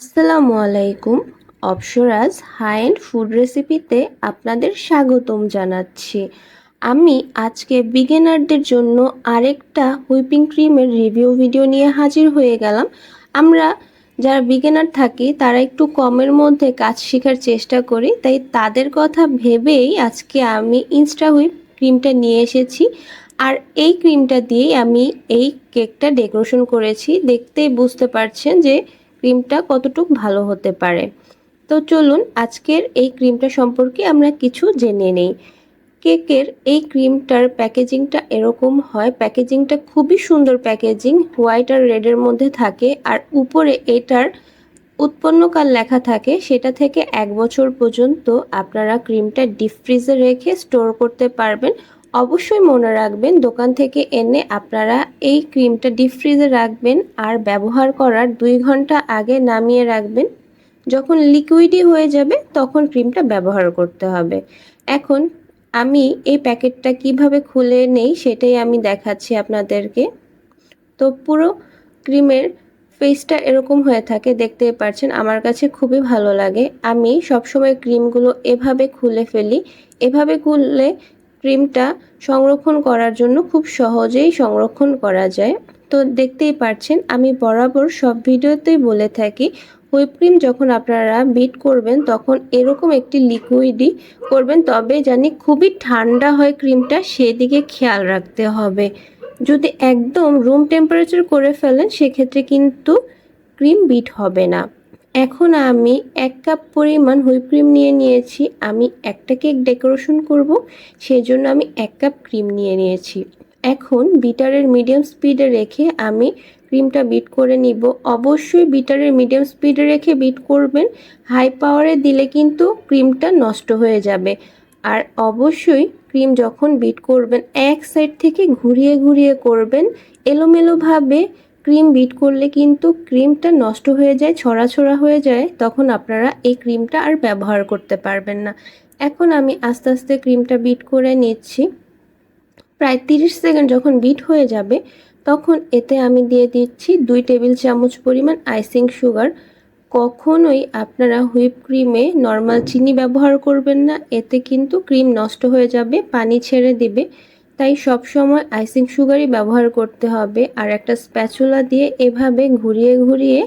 আসসালামু আলাইকুম। অপসরাজ high end food রেসিপিতে আপনাদের স্বাগতম জানাচ্ছি। আমি আজকে বিগিনারদের জন্য আরেকটা হুইপিং ক্রিমের রিভিউ ভিডিও নিয়ে হাজির হয়ে গেলাম। আমরা যারা বিগিনার থাকি তারা একটু কমের মধ্যে কাজ শেখার চেষ্টা করি, তাই তাদের কথা ভেবেই আজকে আমি ইনস্টা হুইপ ক্রিমটা নিয়ে এসেছি। আর এই ক্রিমটা দিয়েই আমি এই কেকটা ডেকোরেশন করেছি। দেখতেই বুঝতে পারছেন যে ক্রিমটা কতটুকু ভালো হতে পারে। তো চলুন আজকের এই ক্রিমটা সম্পর্কে আমরা কিছু জেনে নেই। কেকের এই ক্রিমটার প্যাকেজিংটা এরকম হয়। প্যাকেজিংটা খুবই সুন্দর প্যাকেজিং, হোয়াইট আর রেডের মধ্যে থাকে। আর উপরে এটার উৎপন্নকাল লেখা থাকে, সেটা থেকে 1 বছর পর্যন্ত আপনারা ক্রিমটা ডিপ ফ্রিজে রেখে স্টোর করতে পারবেন। অবশ্যই মনে রাখবেন দোকান থেকে এনে আপনারা এই ক্রিমটা ডিপ ফ্রিজে রাখবেন আর ব্যবহার করার 2 ঘন্টা আগে নামিয়ে রাখবেন। যখন লিকুইডই হয়ে যাবে তখন ক্রিমটা ব্যবহার করতে হবে। এখন আমি এই প্যাকেটটা কিভাবে খুলে নেই সেটাই আমি দেখাচ্ছি আপনাদেরকে। তো পুরো ক্রিমের ফেসটা এরকম হয়ে থাকে, দেখতেই পারছেন। আমার কাছে খুবই ভালো লাগে। আমি সবসময় ক্রিমগুলো এভাবে খুলে ফেলি। এভাবে খুললে ক্রিমটা সংরক্ষণ করার জন্য খুব সহজেই সংরক্ষণ করা যায়। তো দেখতেই পারছেন আমি বরাবর সব ভিডিওতেই বলে থাকি হুইপ ক্রিম যখন আপনারা বিট করবেন তখন এরকম একটি লিকুইডই করবেন, তবে জানি খুবই ঠান্ডা হয় ক্রিমটা, সেদিকে খেয়াল রাখতে হবে। যদি একদম রুম টেম্পারেচার করে ফেলেন সেক্ষেত্রে কিন্তু ক্রিম বিট হবে না। এখন আমি 1 কাপ পরিমাণ হুইপ ক্রিম নিয়ে নিয়েছি। আমি একটা কেক ডেকোরেশন করব, সেজন্য আমি 1 কাপ ক্রিম নিয়ে নিয়েছি। এখন বিটারের মিডিয়াম স্পিডে রেখে আমি ক্রিমটা বিট করে নিব। অবশ্যই বিটারের মিডিয়াম স্পিডে রেখে বিট করবেন। হাই পাওয়ারে দিলে কিন্তু ক্রিমটা নষ্ট হয়ে যাবে। আর অবশ্যই ক্রিম যখন বিট করবেন এক সাইড থেকে ঘুরিয়ে ঘুরিয়ে করবেন। এলোমেলোভাবে ক্রিম বিট করলে কিন্তু ক্রিমটা নষ্ট হয়ে যায়, ছড়া ছড়া হয়ে যায়, তখন আপনারা এই ক্রিমটা আর ব্যবহার করতে পারবেন না। এখন আমি আস্তে আস্তে ক্রিমটা বিট করে নিচ্ছি। প্রায় 30 সেকেন্ড যখন বিট হয়ে যাবে তখন এতে আমি দিয়ে দিচ্ছি 2 টেবিল চামচ পরিমাণ আইসিং সুগার। কখনোই আপনারা হুইপ ক্রিমে নর্মাল চিনি ব্যবহার করবেন না, এতে কিন্তু ক্রিম নষ্ট হয়ে যাবে, পানি ছেড়ে দিবে। তাই সব সময় আইসিং সুগারই ব্যবহার করতে হবে। আর একটা স্প্যাচুলা দিয়ে এভাবে ঘুরিয়ে ঘুরিয়ে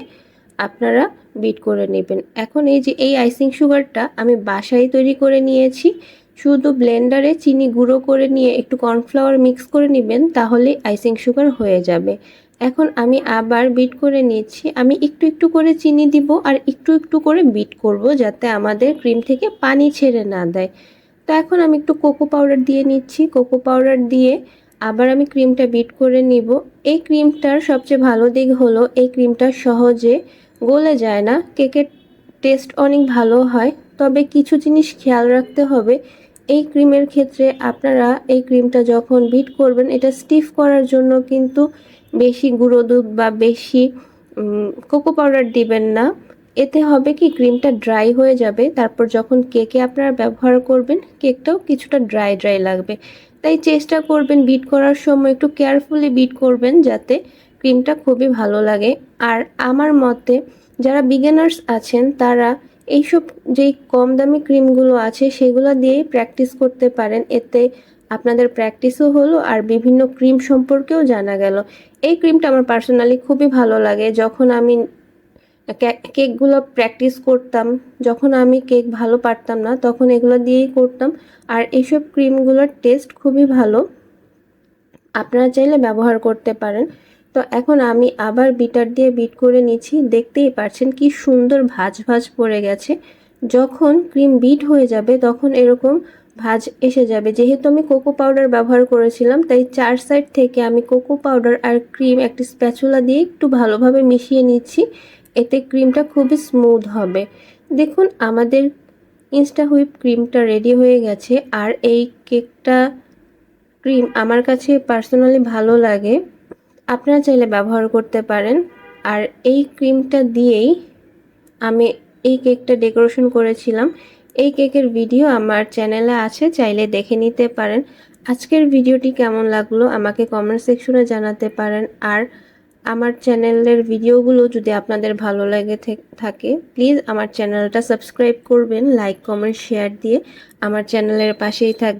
আপনারা বিট করে নেবেন। এখন এই যে এই আইসিং সুগারটা আমি বাসায় তৈরি করে নিয়েছি। শুধু ব্লেন্ডারে চিনি গুঁড়ো করে নিয়ে একটু কর্নফ্লাওয়ার মিক্স করে নেবেন, তাহলে আইসিং সুগার হয়ে যাবে। এখন আমি আবার বিট করে নিচ্ছি। আমি একটু একটু করে চিনি দিব আর একটু একটু করে বিট করব, যাতে আমাদের ক্রিম থেকে পানি ছেড়ে না দেয়। তো এখন আমি একটু কোকো পাউডার দিয়ে নিচ্ছি। কোকো পাউডার দিয়ে আবার আমি ক্রিমটা বিট করে নিব। এই ক্রিমটার সবচেয়ে ভালো দিক হলো এই ক্রিমটা সহজে গলে যায় না। কেকের টেস্ট অনেক ভালো হয়, তবে কিছু জিনিস খেয়াল রাখতে হবে। এই ক্রিমের ক্ষেত্রে আপনারা এই ক্রিমটা যখন বিট করবেন এটা স্টিফ করার জন্য কিন্তু বেশি গুঁড়ো দুধ বা বেশি কোকো পাউডার দিবেন না। এতে হবে কি ক্রিমটা ড্রাই হয়ে যাবে, তারপর যখন কেকে আপনারা ব্যবহার করবেন কেকটাও কিছুটা ড্রাই ড্রাই লাগবে। তাই চেষ্টা করবেন বিট করার সময় একটু কেয়ারফুলি বিট করবেন যাতে ক্রিমটা খুবই ভালো লাগে। আর আমার মতে যারা বিগিনার্স আছেন তারা এইসব যেই কম দামি ক্রিমগুলো আছে সেগুলো দিয়েই প্র্যাকটিস করতে পারেন। এতে আপনাদের প্র্যাকটিসও হলো আর বিভিন্ন ক্রিম সম্পর্কেও জানা গেল। এই ক্রিমটা আমার পার্সোনালি খুবই ভালো লাগে। যখন আমি কেকগুলো প্র্যাকটিস করতাম, যখন আমি কেক ভালো পারতাম না তখন এগুলো দিয়েই করতাম। আর এইসব ক্রিমগুলোর টেস্ট খুবই ভালো, আপনারা চাইলে ব্যবহার করতে পারেন। তো এখন আমি আবার বিটার দিয়ে বিট করে নিচ্ছি। দেখতেই পাচ্ছেন কি সুন্দর ভাঁজ ভাঁজ পড়ে গেছে। যখন ক্রিম বিট হয়ে যাবে তখন এরকম ভাঁজ এসে যাবে। যেহেতু আমি কোকো পাউডার ব্যবহার করেছিলাম তাই 4 সাইড থেকে আমি কোকো পাউডার আর ক্রিম একটি স্প্যাচুলা দিয়ে একটু ভালোভাবে মিশিয়ে নিচ্ছি। এতে ক্রিমটা খুবই স্মুথ হবে। দেখুন আমাদের ইনস্টা হুইপ ক্রিমটা রেডি হয়ে গেছে। আর এই কেকটা ক্রিম আমার কাছে পার্সোনালি ভালো লাগে, আপনারা চাইলে ব্যবহার করতে পারেন। আর এই ক্রিমটা দিয়েই আমি এই কেকটা ডেকোরেশন করেছিলাম। এই কেকের ভিডিও আমার চ্যানেলে আছে, চাইলে দেখে নিতে পারেন। আজকের ভিডিওটি কেমন লাগলো আমাকে কমেন্ট সেকশনে জানাতে পারেন। আর আমার চ্যানেলের ভিডিওগুলো যদি আপনাদের ভালো লাগে থাকে প্লিজ আমার চ্যানেলটা সাবস্ক্রাইব করবেন, লাইক কমেন্ট শেয়ার দিয়ে আমার চ্যানেলের পাশেই থাকবেন।